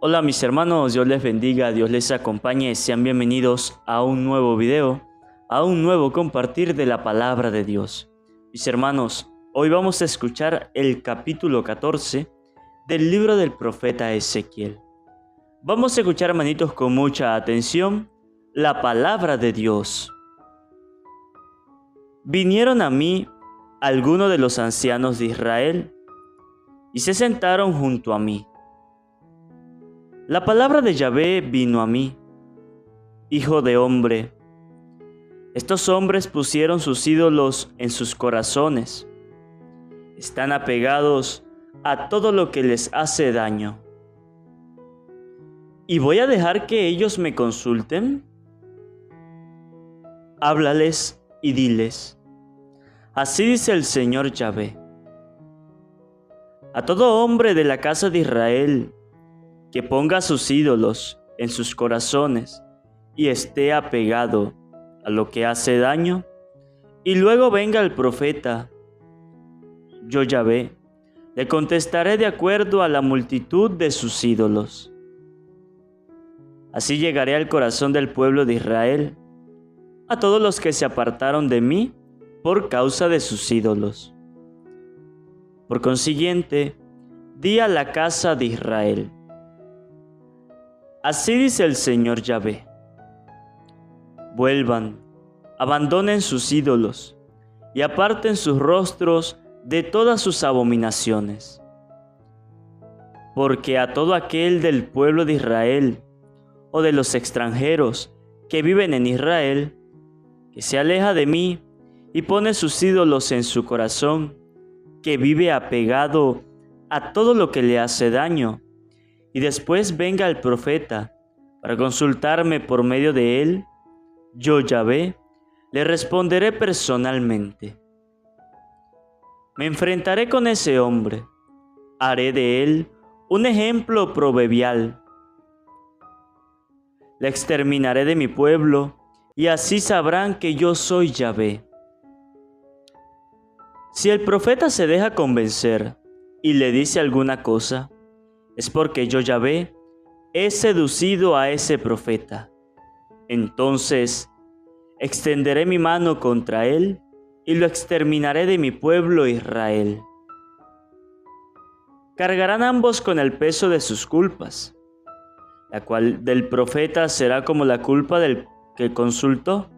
Hola mis hermanos, Dios les bendiga, Dios les acompañe, sean bienvenidos a un nuevo video, a un nuevo compartir de la palabra de Dios. Mis hermanos, hoy vamos a escuchar el capítulo 14 del libro del profeta Ezequiel. Vamos a escuchar, hermanitos, con mucha atención, la palabra de Dios. Vinieron a mí algunos de los ancianos de Israel y se sentaron junto a mí. La palabra de Yahvé vino a mí: Hijo de hombre, estos hombres pusieron sus ídolos en sus corazones. Están apegados a todo lo que les hace daño. ¿Y voy a dejar que ellos me consulten? Háblales y diles: así dice el Señor Yahvé. A todo hombre de la casa de Israel que ponga sus ídolos en sus corazones y esté apegado a lo que hace daño, y luego venga el profeta, yo Yahvé, le contestaré de acuerdo a la multitud de sus ídolos. Así llegaré al corazón del pueblo de Israel, a todos los que se apartaron de mí por causa de sus ídolos. Por consiguiente, di a la casa de Israel: así dice el Señor Yahvé. Vuelvan, abandonen sus ídolos y aparten sus rostros de todas sus abominaciones. Porque a todo aquel del pueblo de Israel o de los extranjeros que viven en Israel, que se aleja de mí y pone sus ídolos en su corazón, que vive apegado a todo lo que le hace daño, y después venga el profeta para consultarme por medio de él, yo Yahvé le responderé personalmente. Me enfrentaré con ese hombre, haré de él un ejemplo proverbial. Le exterminaré de mi pueblo, y así sabrán que yo soy Yahvé. Si el profeta se deja convencer y le dice alguna cosa, es porque yo Yahvé he seducido a ese profeta. Entonces extenderé mi mano contra él y lo exterminaré de mi pueblo Israel. Cargarán ambos con el peso de sus culpas, la cual del profeta será como la culpa del que consultó,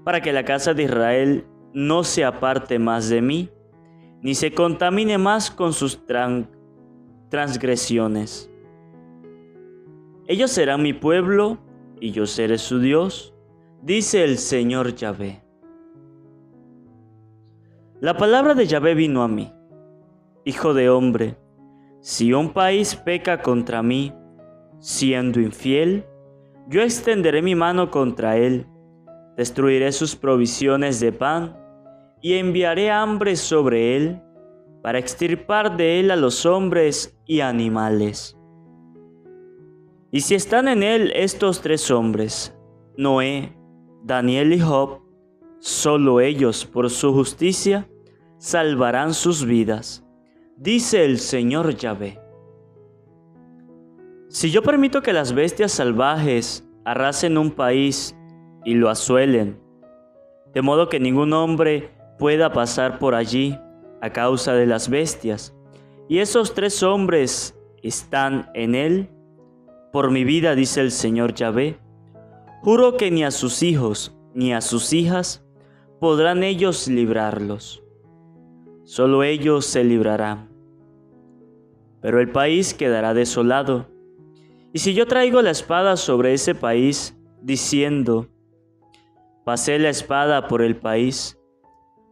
para que la casa de Israel no se aparte más de mí, ni se contamine más con sus transgresiones. Ellos serán mi pueblo y yo seré su Dios, dice el Señor Yahvé. La palabra de Yahvé vino a mí: Hijo de hombre, si un país peca contra mí, siendo infiel, yo extenderé mi mano contra él, destruiré sus provisiones de pan y enviaré hambre sobre él, para extirpar de él a los hombres y animales. Y si están en él estos tres hombres, Noé, Daniel y Job, solo ellos por su justicia salvarán sus vidas, dice el Señor Yahvé. Si yo permito que las bestias salvajes arrasen un país y lo asuelen, de modo que ningún hombre pueda pasar por allí a causa de las bestias, y esos tres hombres están en él, por mi vida, dice el Señor Yahvé, juro que ni a sus hijos ni a sus hijas podrán ellos librarlos. Solo ellos se librarán. Pero el país quedará desolado. Y si yo traigo la espada sobre ese país, diciendo: pasé la espada por el país,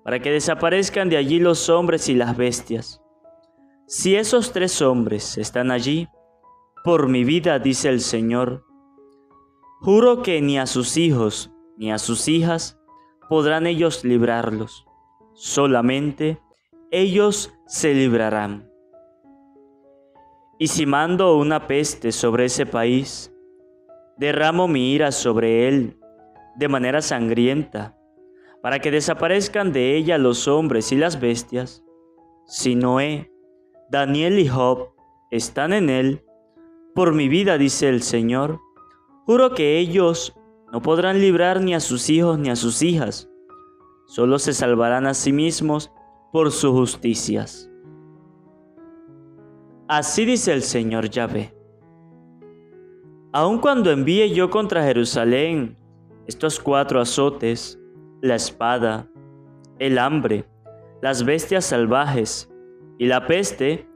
para que desaparezcan de allí los hombres y las bestias. Si esos tres hombres están allí, por mi vida, dice el Señor, juro que ni a sus hijos ni a sus hijas podrán ellos librarlos. Solamente ellos se librarán. Y si mando una peste sobre ese país, derramo mi ira sobre él de manera sangrienta, para que desaparezcan de ella los hombres y las bestias. Si Noé, Daniel y Job están en él, Por mi vida, dice el Señor, juro que ellos no podrán librar ni a sus hijos ni a sus hijas. Solo se salvarán a sí mismos por sus justicias. Así dice el Señor Yahvé. Aun cuando envíe yo contra Jerusalén estos 4 azotes, la espada, el hambre, las bestias salvajes y la peste,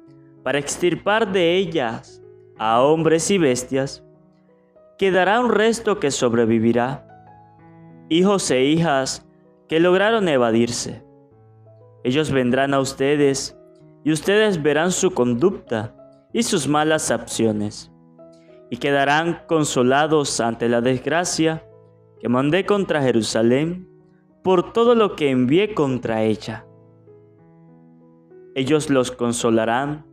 para extirpar de ellas a hombres y bestias, quedará un resto que sobrevivirá, hijos e hijas que lograron evadirse. Ellos vendrán a ustedes y ustedes verán su conducta y sus malas acciones, y quedarán consolados ante la desgracia que mandé contra Jerusalén por todo lo que envié contra ella. Ellos los consolarán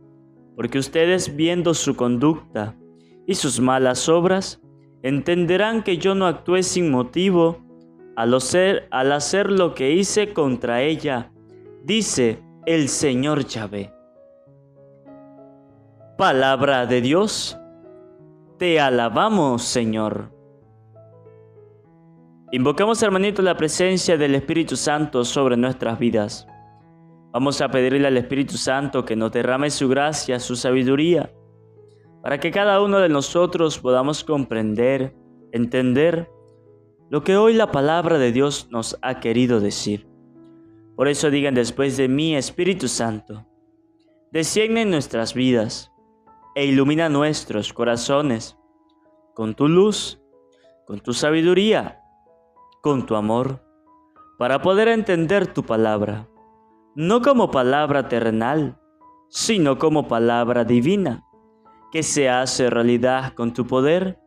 porque ustedes, viendo su conducta y sus malas obras, entenderán que yo no actué sin motivo al hacer lo que hice contra ella, dice el Señor Yahvé. Palabra de Dios, te alabamos, Señor. Invocamos, hermanito, la presencia del Espíritu Santo sobre nuestras vidas. Vamos a pedirle al Espíritu Santo que nos derrame su gracia, su sabiduría, para que cada uno de nosotros podamos comprender, entender lo que hoy la palabra de Dios nos ha querido decir. Por eso digan después de mí: Espíritu Santo, desciende en nuestras vidas e ilumina nuestros corazones con tu luz, con tu sabiduría, con tu amor, para poder entender tu palabra, no como palabra terrenal, sino como palabra divina, que se hace realidad con tu poder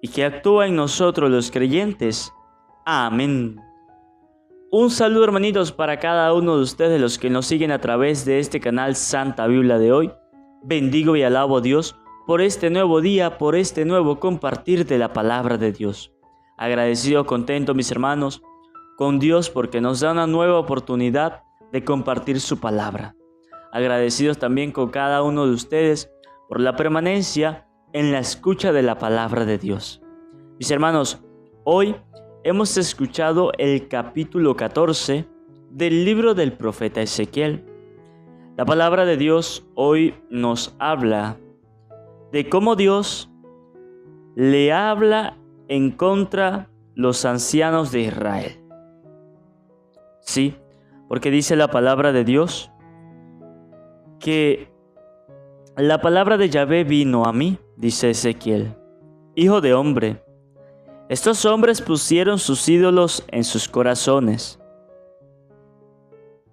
y que actúa en nosotros los creyentes. Amén. Un saludo, hermanitos, para cada uno de ustedes, los que nos siguen a través de este canal Santa Biblia de hoy. Bendigo y alabo a Dios por este nuevo día, por este nuevo compartir de la palabra de Dios. Agradecido, contento, mis hermanos, con Dios porque nos da una nueva oportunidad de compartir su palabra. Agradecidos también con cada uno de ustedes por la permanencia en la escucha de la palabra de Dios. Mis hermanos, hoy hemos escuchado el capítulo 14 del libro del profeta Ezequiel. La palabra de Dios hoy nos habla de cómo Dios le habla en contra los ancianos de Israel. Sí, porque dice la palabra de Dios que la palabra de Yahvé vino a mí, dice Ezequiel: hijo de hombre, estos hombres pusieron sus ídolos en sus corazones.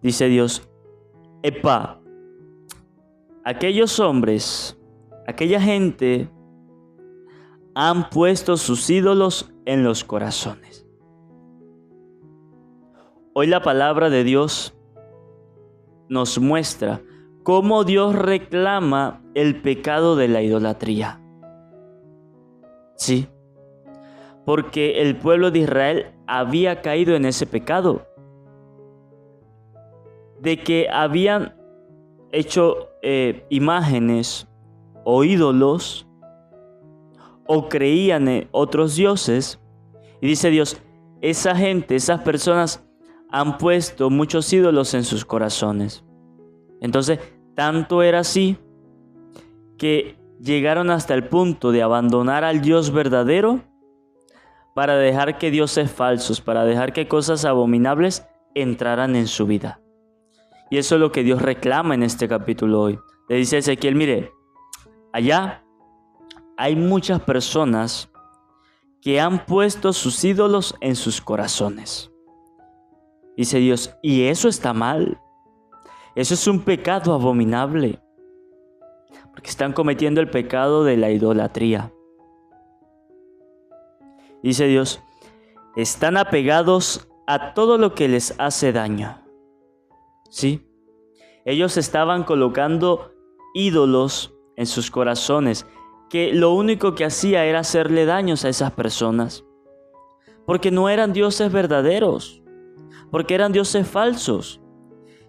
Dice Dios: epa, aquellos hombres, aquella gente han puesto sus ídolos en los corazones. Hoy la palabra de Dios nos muestra cómo Dios reclama el pecado de la idolatría. Sí, porque el pueblo de Israel había caído en ese pecado, de que habían hecho imágenes o ídolos, o creían en otros dioses. Y dice Dios: esa gente, esas personas han puesto muchos ídolos en sus corazones. Entonces, tanto era así que llegaron hasta el punto de abandonar al Dios verdadero para dejar que dioses falsos, para dejar que cosas abominables entraran en su vida. Y eso es lo que Dios reclama en este capítulo hoy. Le dice a Ezequiel: mire, allá hay muchas personas que han puesto sus ídolos en sus corazones. Dice Dios: y eso está mal. Eso es un pecado abominable, porque están cometiendo el pecado de la idolatría. Dice Dios: están apegados a todo lo que les hace daño. ¿Sí? Ellos estaban colocando ídolos en sus corazones, que lo único que hacía era hacerle daños a esas personas, porque no eran dioses verdaderos, porque eran dioses falsos.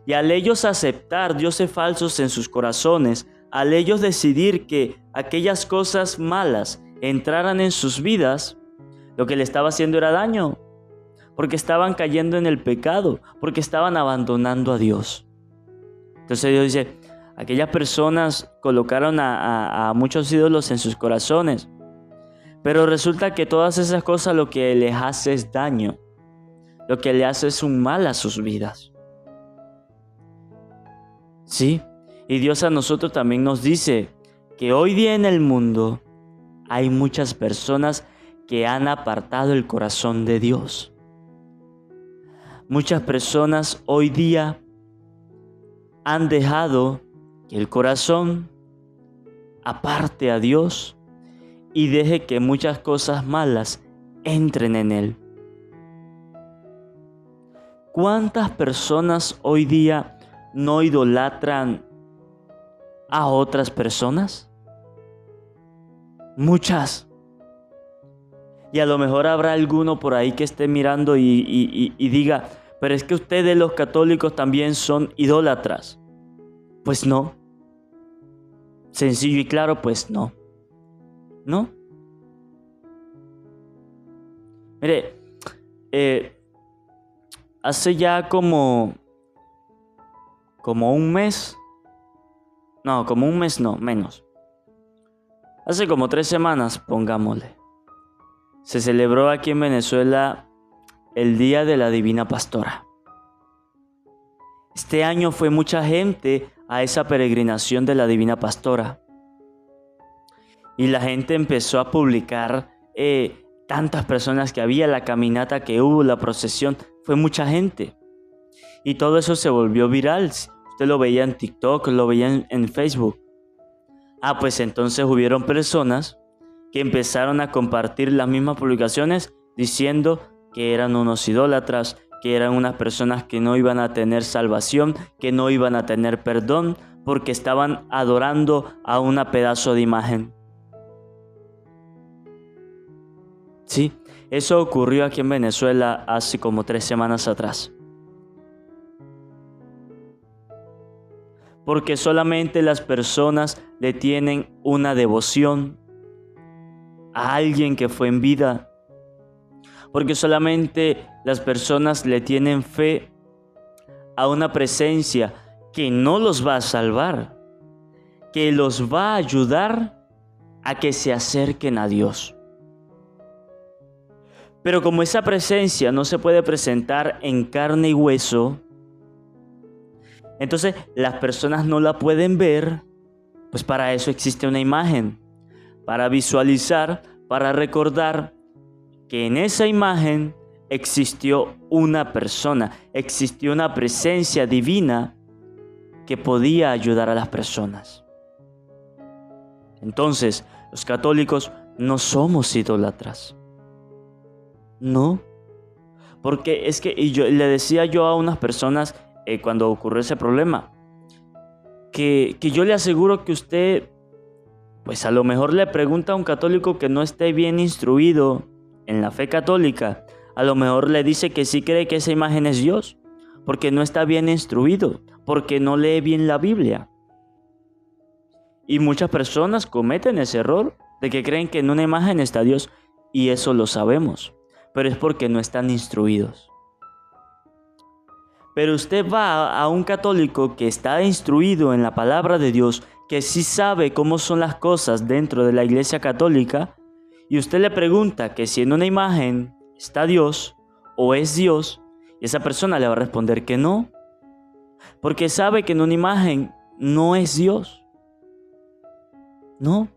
Y al ellos aceptar dioses falsos en sus corazones, al ellos decidir que aquellas cosas malas entraran en sus vidas, lo que le estaba haciendo era daño, porque estaban cayendo en el pecado, porque estaban abandonando a Dios. Entonces Dios dice, aquellas personas colocaron a muchos ídolos en sus corazones, pero resulta que todas esas cosas lo que les hace es daño, lo que le hace es un mal a sus vidas. Sí, y Dios a nosotros también nos dice que hoy día en el mundo hay muchas personas que han apartado el corazón de Dios. Muchas personas hoy día han dejado que el corazón aparte a Dios y deje que muchas cosas malas entren en él. ¿Cuántas personas hoy día no idolatran a otras personas? Muchas. Y a lo mejor habrá alguno por ahí que esté mirando y diga, pero es que ustedes los católicos también son idólatras. Pues no. Sencillo y claro, pues no. ¿No? Mire, hace ya como un mes. No, como un mes no, menos. Hace como 3 semanas, pongámosle. Se celebró aquí en Venezuela el Día de la Divina Pastora. Este año fue mucha gente a esa peregrinación de la Divina Pastora. Y la gente empezó a publicar tantas personas que había, la caminata que hubo, la procesión. Fue mucha gente. Y todo eso se volvió viral. Usted lo veía en TikTok, lo veía en Facebook. Pues entonces hubieron personas que empezaron a compartir las mismas publicaciones diciendo que eran unos idólatras, que eran unas personas que no iban a tener salvación, que no iban a tener perdón, porque estaban adorando a una pedazo de imagen. Sí, eso ocurrió aquí en Venezuela hace como 3 semanas atrás. Porque solamente las personas le tienen una devoción a alguien que fue en vida. Porque solamente las personas le tienen fe a una presencia que no los va a salvar, que los va a ayudar a que se acerquen a Dios. Pero como esa presencia no se puede presentar en carne y hueso, entonces las personas no la pueden ver, pues para eso existe una imagen, para visualizar, para recordar que en esa imagen existió una persona, existió una presencia divina que podía ayudar a las personas. Entonces, los católicos no somos idólatras. No, porque es que, y yo le decía yo a unas personas cuando ocurrió ese problema, que yo le aseguro que usted, pues a lo mejor le pregunta a un católico que no esté bien instruido en la fe católica, a lo mejor le dice que sí cree que esa imagen es Dios, porque no está bien instruido, porque no lee bien la Biblia. Y muchas personas cometen ese error de que creen que en una imagen está Dios, y eso lo sabemos, pero es porque no están instruidos. Pero usted va a un católico que está instruido en la palabra de Dios, que sí sabe cómo son las cosas dentro de la iglesia católica, y usted le pregunta que si en una imagen está Dios o es Dios, y esa persona le va a responder que no, porque sabe que en una imagen no es Dios. No.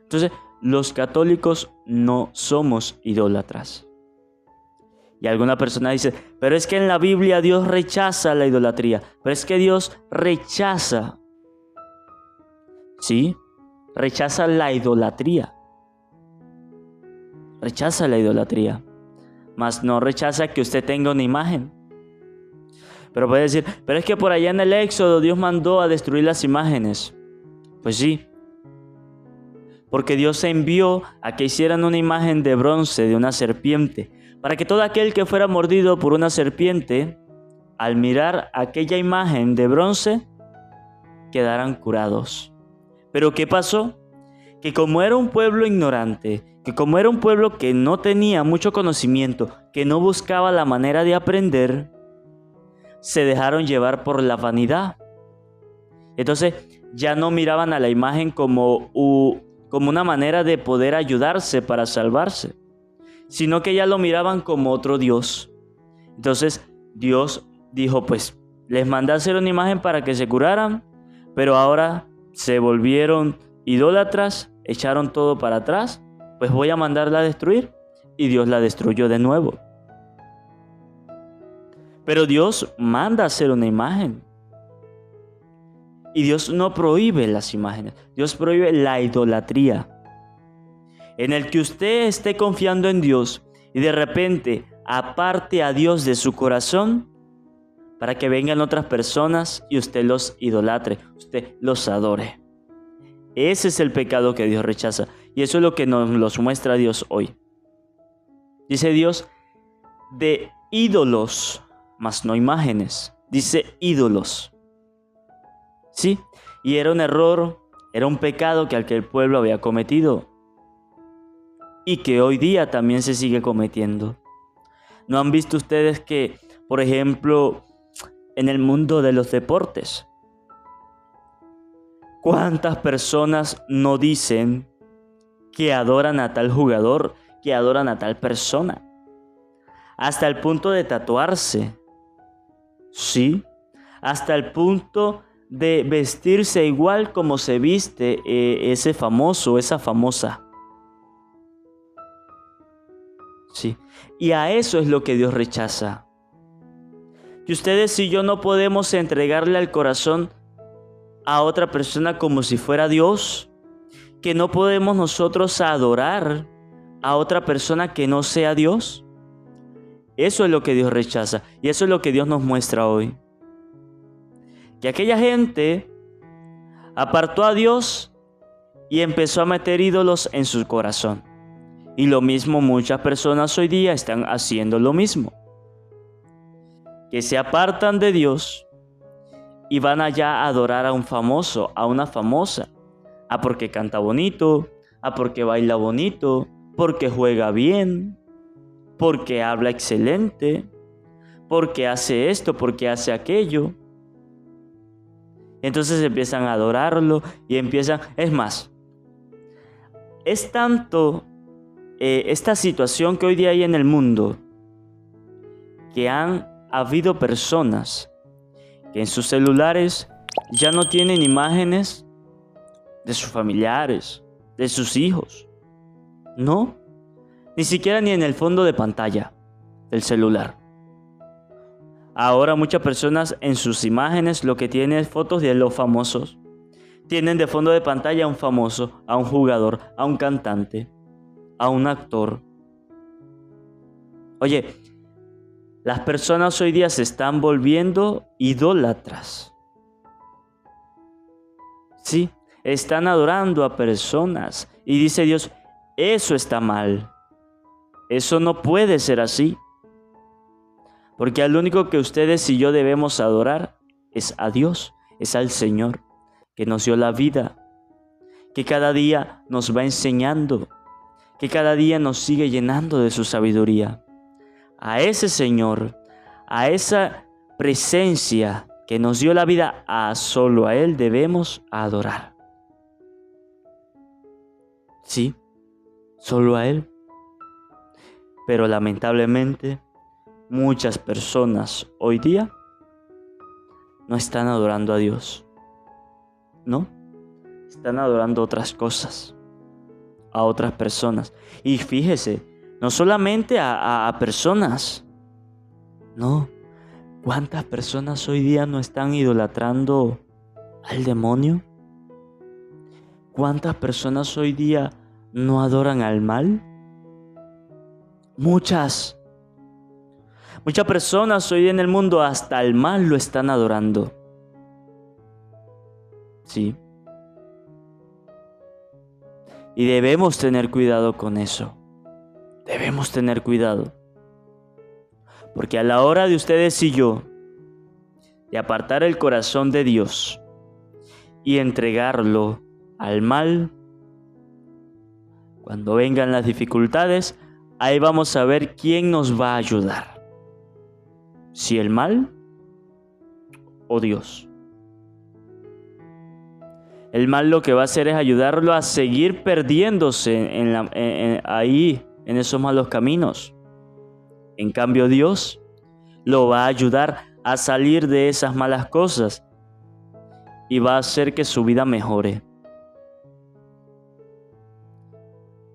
Entonces, los católicos no somos idólatras. Y alguna persona dice, pero es que en la Biblia Dios rechaza la idolatría. Pero es que Dios rechaza. Sí, rechaza la idolatría. Rechaza la idolatría. Mas no rechaza que usted tenga una imagen. Pero puede decir, pero es que por allá en el Éxodo Dios mandó a destruir las imágenes. Pues sí. Porque Dios envió a que hicieran una imagen de bronce de una serpiente, para que todo aquel que fuera mordido por una serpiente, al mirar aquella imagen de bronce, quedaran curados. ¿Pero qué pasó? que como era un pueblo ignorante, que como era un pueblo que no tenía mucho conocimiento, que no buscaba la manera de aprender, se dejaron llevar por la vanidad. Entonces ya no miraban a la imagen como una manera de poder ayudarse para salvarse, sino que ya lo miraban como otro Dios. Entonces Dios dijo, pues les mandé a hacer una imagen para que se curaran, pero ahora se volvieron idólatras, echaron todo para atrás, pues voy a mandarla a destruir. Y Dios la destruyó de nuevo. Pero Dios manda a hacer una imagen. Y Dios no prohíbe las imágenes, Dios prohíbe la idolatría. En el que usted esté confiando en Dios y de repente aparte a Dios de su corazón para que vengan otras personas y usted los idolatre, usted los adore. Ese es el pecado que Dios rechaza y eso es lo que nos los muestra Dios hoy. Dice Dios, de ídolos, mas no imágenes. Dice ídolos. Sí, y era un error, era un pecado que aquel pueblo había cometido y que hoy día también se sigue cometiendo. ¿No han visto ustedes que, por ejemplo, en el mundo de los deportes, cuántas personas no dicen que adoran a tal jugador, que adoran a tal persona? Hasta el punto de tatuarse. Sí, hasta el punto de vestirse igual como se viste ese famoso, esa famosa. Sí, y a eso es lo que Dios rechaza. Que ustedes y yo no podemos entregarle al corazón a otra persona como si fuera Dios. Que no podemos nosotros adorar a otra persona que no sea Dios. Eso es lo que Dios rechaza y eso es lo que Dios nos muestra hoy. Que aquella gente apartó a Dios y empezó a meter ídolos en su corazón. Y lo mismo muchas personas hoy día están haciendo lo mismo. Que se apartan de Dios y van allá a adorar a un famoso, a una famosa. A porque canta bonito, a porque baila bonito, porque juega bien, porque habla excelente, porque hace esto, porque hace aquello. Entonces empiezan a adorarlo y empiezan... Es más, es tanto esta situación que hoy día hay en el mundo que han habido personas que en sus celulares ya no tienen imágenes de sus familiares, de sus hijos. No, ni siquiera ni en el fondo de pantalla del celular. Ahora muchas personas en sus imágenes lo que tienen es fotos de los famosos. Tienen de fondo de pantalla a un famoso, a un jugador, a un cantante, a un actor. Oye, las personas hoy día se están volviendo idólatras. Sí, están adorando a personas. Y dice Dios, eso está mal. Eso no puede ser así. Porque al único que ustedes y yo debemos adorar es a Dios, es al Señor, que nos dio la vida, que cada día nos va enseñando, que cada día nos sigue llenando de su sabiduría. A ese Señor, a esa presencia que nos dio la vida, solo a Él debemos adorar. Sí, solo a Él. Pero lamentablemente, muchas personas hoy día no están adorando a Dios. No, están adorando otras cosas, a otras personas. Y fíjese, no solamente a personas. No, ¿cuántas personas hoy día no están idolatrando al demonio? ¿Cuántas personas hoy día no adoran al mal? Muchas personas hoy en el mundo hasta el mal lo están adorando. Sí. Y debemos tener cuidado con eso. Debemos tener cuidado. Porque a la hora de ustedes y yo de apartar el corazón de Dios y entregarlo al mal, Cuando vengan las dificultades, ahí vamos a ver quién nos va a ayudar. Si el mal o Dios. El mal lo que va a hacer es ayudarlo a seguir perdiéndose ahí, en esos malos caminos. En cambio, Dios lo va a ayudar a salir de esas malas cosas y va a hacer que su vida mejore.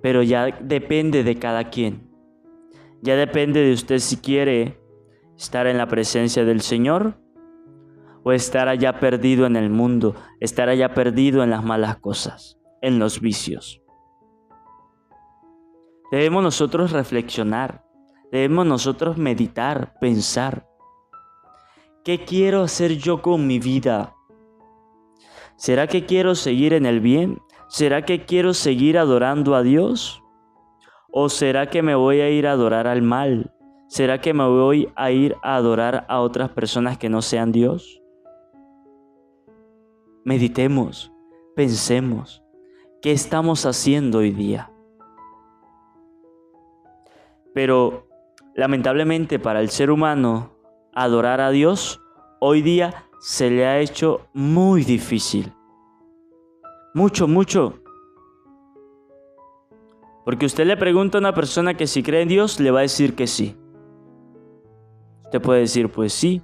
Pero ya depende de cada quien. Ya depende de usted si quiere estar en la presencia del Señor o estar allá perdido en el mundo, estar allá perdido en las malas cosas, en los vicios. Debemos nosotros reflexionar, debemos nosotros meditar, pensar. ¿Qué quiero hacer yo con mi vida? ¿Será que quiero seguir en el bien? ¿Será que quiero seguir adorando a Dios? ¿O será que me voy a ir a adorar al mal? ¿Será que me voy a ir a adorar a otras personas que no sean Dios? Meditemos, pensemos, ¿qué estamos haciendo hoy día? Pero lamentablemente para el ser humano, adorar a Dios hoy día se le ha hecho muy difícil. Mucho. Porque usted le pregunta a una persona que si cree en Dios, le va a decir que sí. Usted puede decir, pues sí,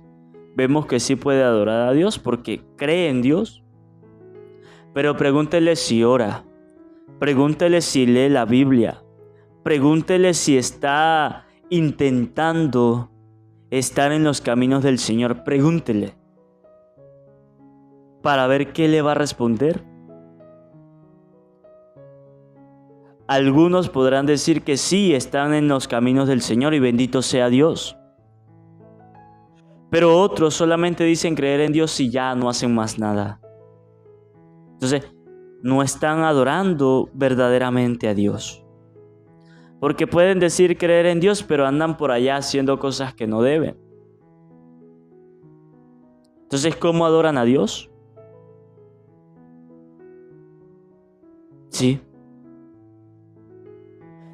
vemos que sí puede adorar a Dios porque cree en Dios. Pero pregúntele si ora, pregúntele si lee la Biblia, pregúntele si está intentando estar en los caminos del Señor, pregúntele para ver qué le va a responder. Algunos podrán decir que sí, están en los caminos del Señor y bendito sea Dios. Pero otros solamente dicen creer en Dios y ya no hacen más nada. Entonces, no están adorando verdaderamente a Dios. Porque pueden decir creer en Dios, pero andan por allá haciendo cosas que no deben. Entonces, ¿cómo adoran a Dios? Sí.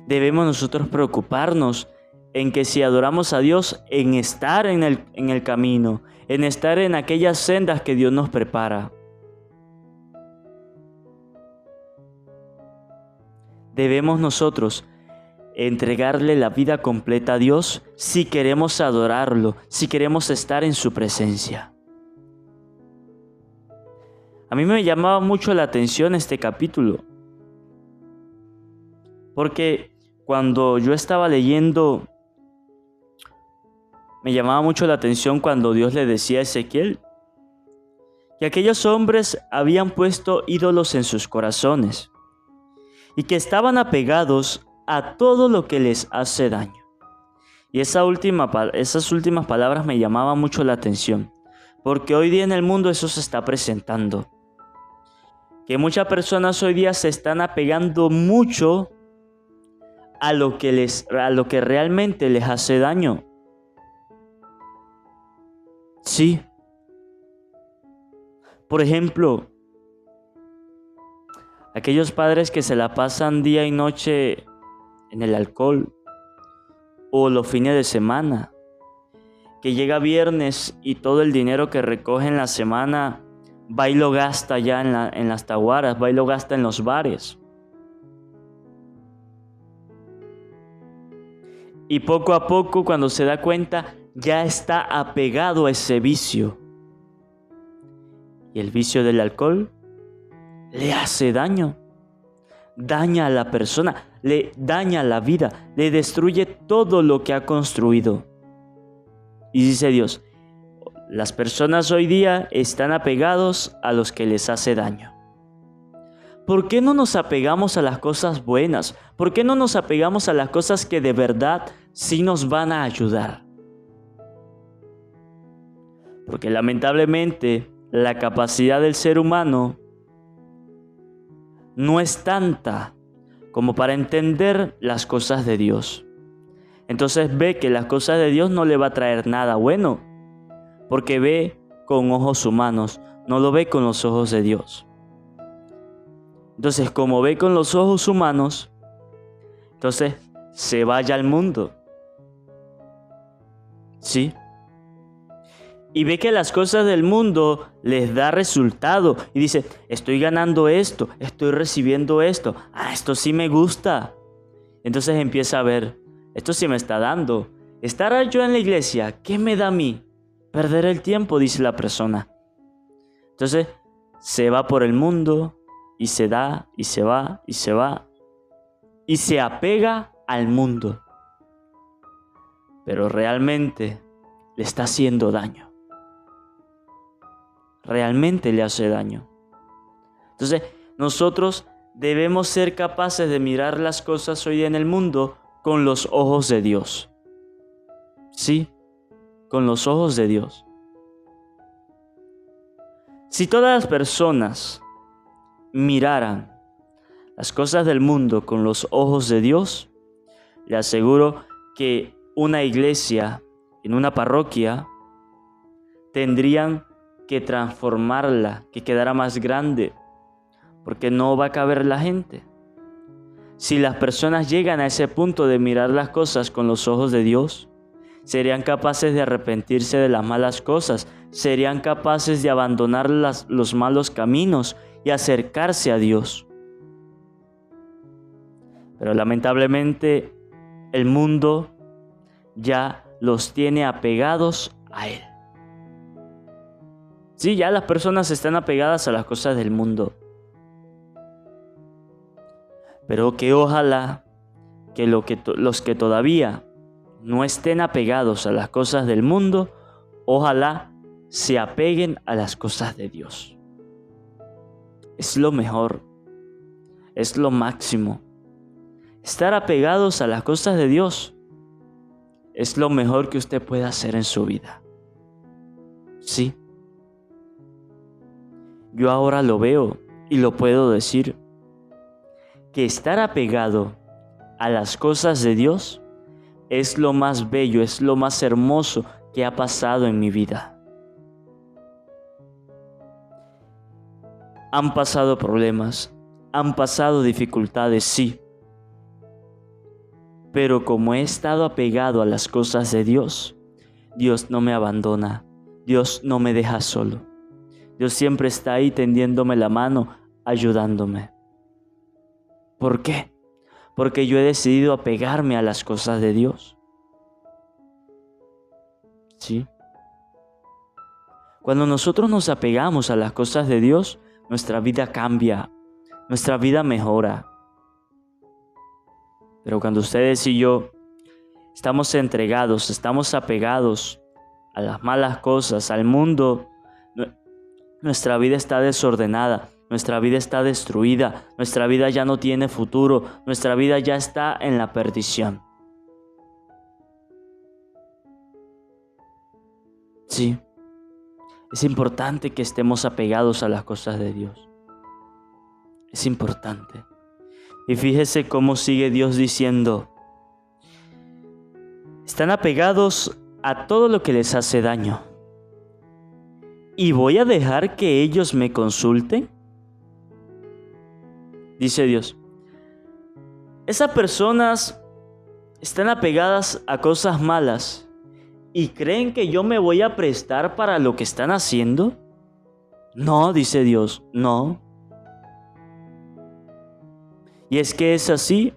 Debemos nosotros preocuparnos en que si adoramos a Dios, en estar en el camino, en estar en aquellas sendas que Dios nos prepara. Debemos nosotros entregarle la vida completa a Dios si queremos adorarlo, si queremos estar en su presencia. A mí me llamaba mucho la atención este capítulo, porque cuando yo estaba leyendo, me llamaba mucho la atención cuando Dios le decía a Ezequiel que aquellos hombres habían puesto ídolos en sus corazones y que estaban apegados a todo lo que les hace daño. Y esas últimas palabras me llamaban mucho la atención, porque hoy día en el mundo eso se está presentando. Que muchas personas hoy día se están apegando mucho a lo que realmente les hace daño. Sí. Por ejemplo, aquellos padres que se la pasan día y noche en el alcohol o los fines de semana, que llega viernes y todo el dinero que recoge en la semana va y lo gasta ya en las taguaras, va y lo gasta en los bares. Y poco a poco, cuando se da cuenta, ya está apegado a ese vicio. Y el vicio del alcohol le hace daño. Daña a la persona, le daña la vida, le destruye todo lo que ha construido. Y dice Dios, las personas hoy día están apegados a los que les hace daño. ¿Por qué no nos apegamos a las cosas buenas? ¿Por qué no nos apegamos a las cosas que de verdad sí nos van a ayudar? Porque lamentablemente la capacidad del ser humano no es tanta como para entender las cosas de Dios. Entonces ve que las cosas de Dios no le va a traer nada bueno, porque ve con ojos humanos, no lo ve con los ojos de Dios. Entonces, como ve con los ojos humanos, Entonces, se vaya al mundo. ¿Sí? Y ve que las cosas del mundo les da resultado. Y dice, estoy ganando esto, estoy recibiendo esto. Esto sí me gusta. Entonces empieza a ver, esto sí me está dando. Estar yo en la iglesia, ¿qué me da a mí? Perder el tiempo, dice la persona. Entonces se va por el mundo y se da y se va y se va. Y se apega al mundo. Pero realmente le está haciendo daño. Realmente le hace daño. Entonces, nosotros debemos ser capaces de mirar las cosas hoy en el mundo con los ojos de Dios. Sí, con los ojos de Dios. Si todas las personas miraran las cosas del mundo con los ojos de Dios, le aseguro que una iglesia en una parroquia tendrían que transformarla, que quedara más grande, porque no va a caber la gente. Si las personas llegan a ese punto de mirar las cosas con los ojos de Dios, serían capaces de arrepentirse de las malas cosas, serían capaces de abandonar los malos caminos y acercarse a Dios. Pero lamentablemente el mundo ya los tiene apegados a Él. Sí, ya las personas están apegadas a las cosas del mundo. Pero que ojalá que los que todavía no estén apegados a las cosas del mundo, ojalá se apeguen a las cosas de Dios. Es lo mejor, es lo máximo. Estar apegados a las cosas de Dios es lo mejor que usted puede hacer en su vida. Sí. Yo ahora lo veo y lo puedo decir, que estar apegado a las cosas de Dios es lo más bello, es lo más hermoso que ha pasado en mi vida. Han pasado problemas, han pasado dificultades, sí. Pero como he estado apegado a las cosas de Dios, Dios no me abandona, Dios no me deja solo. Dios siempre está ahí tendiéndome la mano, ayudándome. ¿Por qué? Porque yo he decidido apegarme a las cosas de Dios. ¿Sí? Cuando nosotros nos apegamos a las cosas de Dios, nuestra vida cambia, nuestra vida mejora. Pero cuando ustedes y yo estamos entregados, estamos apegados a las malas cosas, al mundo, nuestra vida está desordenada, nuestra vida está destruida, nuestra vida ya no tiene futuro, nuestra vida ya está en la perdición. Sí, es importante que estemos apegados a las cosas de Dios. Es importante. Y fíjese cómo sigue Dios diciendo, están apegados a todo lo que les hace daño. ¿Y voy a dejar que ellos me consulten? Dice Dios, esas personas están apegadas a cosas malas y creen que yo me voy a prestar para lo que están haciendo. No, dice Dios, no. Y es que es así.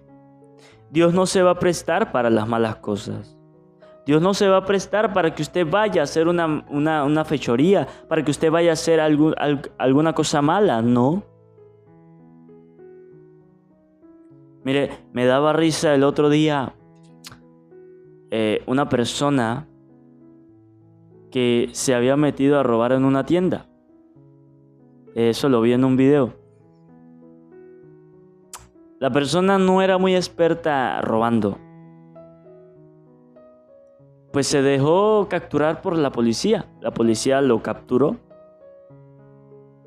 Dios no se va a prestar para las malas cosas. Dios no se va a prestar para que usted vaya a hacer una fechoría, para que usted vaya a hacer alguna cosa mala, no. Mire, me daba risa el otro día una persona que se había metido a robar en una tienda. Eso lo vi en un video. La persona no era muy experta robando. Pues se dejó capturar por la policía. La policía lo capturó.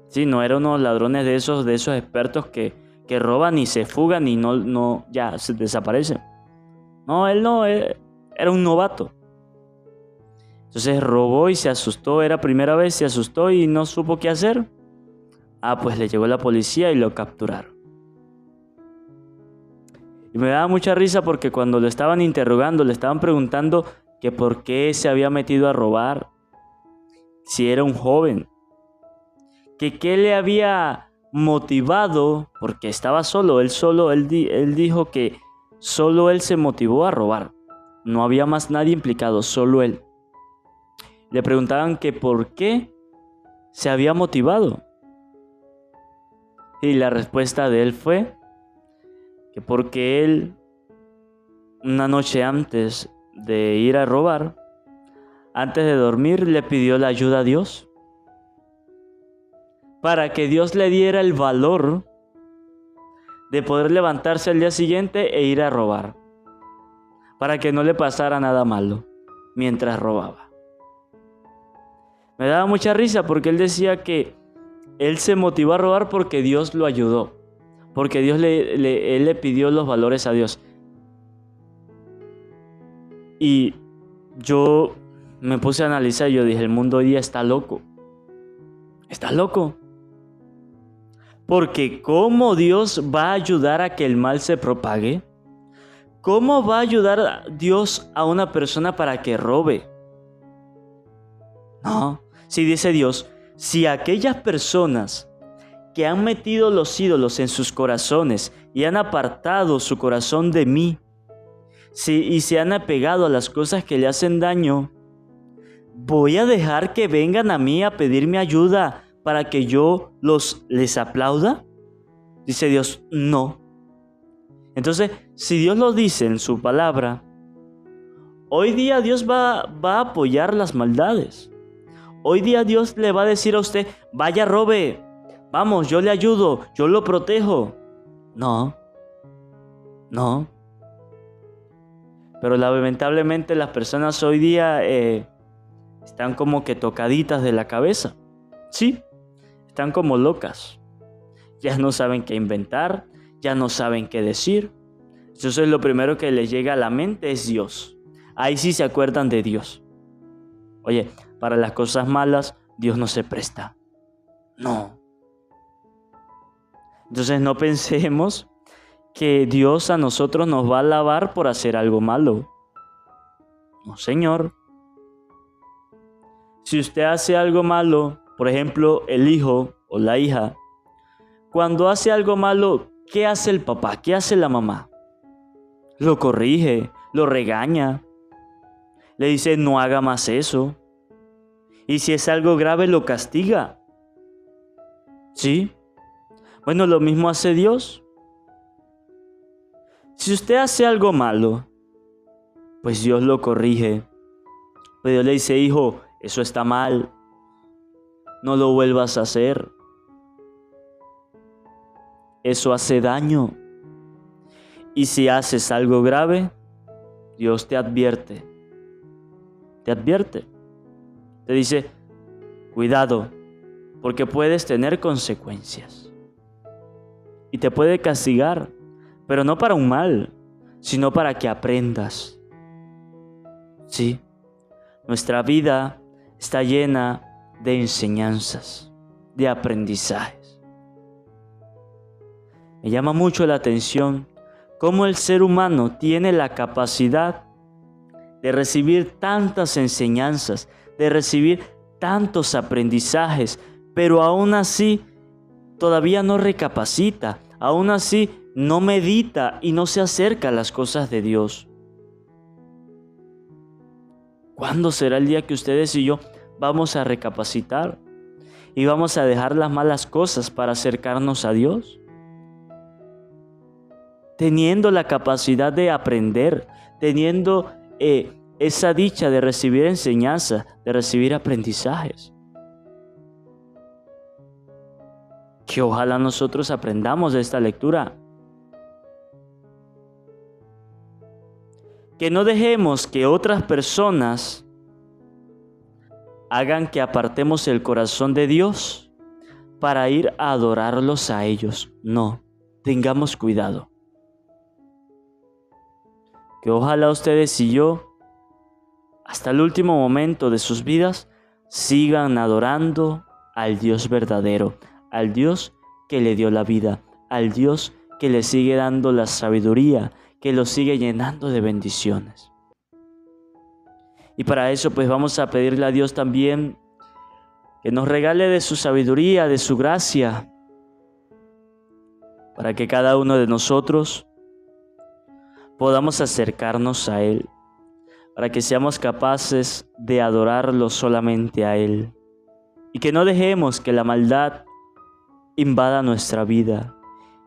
Sí, no eran unos ladrones de esos expertos que roban y se fugan y no ya se desaparecen. No, él no, era un novato. Entonces robó y se asustó, era primera vez, se asustó y no supo qué hacer. Pues le llegó la policía y lo capturaron. Y me daba mucha risa porque cuando lo estaban interrogando, le estaban preguntando que por qué se había metido a robar, si era un joven, que qué le había motivado, porque estaba solo, él dijo que solo él se motivó a robar, no había más nadie implicado, solo él. Le preguntaban que por qué se había motivado. Y la respuesta de él fue que porque él, una noche antes de ir a robar, antes de dormir, le pidió la ayuda a Dios para que Dios le diera el valor de poder levantarse al día siguiente e ir a robar, para que no le pasara nada malo mientras robaba. Me daba mucha risa porque él decía que él se motivó a robar porque Dios lo ayudó, porque Dios él le pidió los valores a Dios. Y yo me puse a analizar y yo dije, el mundo hoy día está loco. Está loco. Porque ¿cómo Dios va a ayudar a que el mal se propague? ¿Cómo va a ayudar Dios a una persona para que robe? No, si dice Dios, si aquellas personas que han metido los ídolos en sus corazones y han apartado su corazón de mí, y se han apegado a las cosas que le hacen daño, ¿voy a dejar que vengan a mí a pedirme ayuda para que yo les aplauda? Dice Dios, no. Entonces, si Dios lo dice en su palabra, hoy día Dios va a apoyar las maldades. Hoy día Dios le va a decir a usted, vaya, robe, vamos, yo le ayudo, yo lo protejo. No. Pero lamentablemente las personas hoy día están como que tocaditas de la cabeza. Sí, están como locas. Ya no saben qué inventar, ya no saben qué decir. Entonces lo primero que les llega a la mente es Dios. Ahí sí se acuerdan de Dios. Oye, para las cosas malas Dios no se presta. No. Entonces no pensemos que Dios a nosotros nos va a alabar por hacer algo malo. No, Señor. Si usted hace algo malo, por ejemplo, el hijo o la hija, cuando hace algo malo, ¿qué hace el papá? ¿Qué hace la mamá? Lo corrige, lo regaña, le dice no haga más eso. Y si es algo grave, lo castiga. ¿Sí? Bueno, lo mismo hace Dios. Si usted hace algo malo, pues Dios lo corrige. Pues Dios le dice, hijo, eso está mal. No lo vuelvas a hacer. Eso hace daño. Y si haces algo grave, Dios te advierte. Te advierte. Te dice, cuidado, porque puedes tener consecuencias. Y te puede castigar, pero no para un mal, sino para que aprendas. Sí, nuestra vida está llena de enseñanzas, de aprendizajes. Me llama mucho la atención cómo el ser humano tiene la capacidad de recibir tantas enseñanzas, de recibir tantos aprendizajes, pero aún así todavía no recapacita, aún así no medita y no se acerca a las cosas de Dios. ¿Cuándo será el día que ustedes y yo vamos a recapacitar y vamos a dejar las malas cosas para acercarnos a Dios? Teniendo la capacidad de aprender, teniendo esa dicha de recibir enseñanza, de recibir aprendizajes. Que ojalá nosotros aprendamos de esta lectura. Que no dejemos que otras personas hagan que apartemos el corazón de Dios para ir a adorarlos a ellos. No, tengamos cuidado. Que ojalá ustedes y yo, hasta el último momento de sus vidas, sigan adorando al Dios verdadero, al Dios que le dio la vida, al Dios que le sigue dando la sabiduría, que los sigue llenando de bendiciones. Y para eso pues vamos a pedirle a Dios también que nos regale de su sabiduría, de su gracia, para que cada uno de nosotros podamos acercarnos a Él, para que seamos capaces de adorarlo solamente a Él, y que no dejemos que la maldad invada nuestra vida,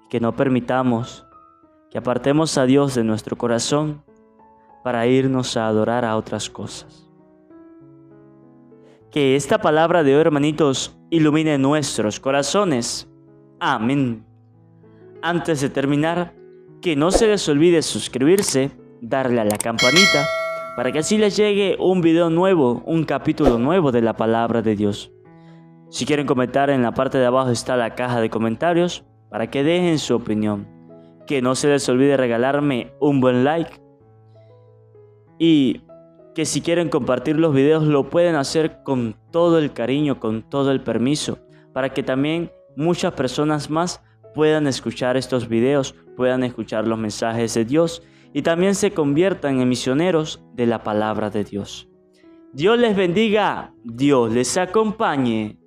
que no permitamos que apartemos a Dios de nuestro corazón para irnos a adorar a otras cosas. Que esta palabra de hoy, hermanitos, ilumine nuestros corazones. Amén. Antes de terminar, que no se les olvide suscribirse, darle a la campanita, para que así les llegue un video nuevo, un capítulo nuevo de la palabra de Dios. Si quieren comentar, en la parte de abajo está la caja de comentarios, para que dejen su opinión. Que no se les olvide regalarme un buen like. Y que si quieren compartir los videos, lo pueden hacer con todo el cariño, con todo el permiso, para que también muchas personas más puedan escuchar estos videos, puedan escuchar los mensajes de Dios y también se conviertan en misioneros de la palabra de Dios. Dios les bendiga, Dios les acompañe.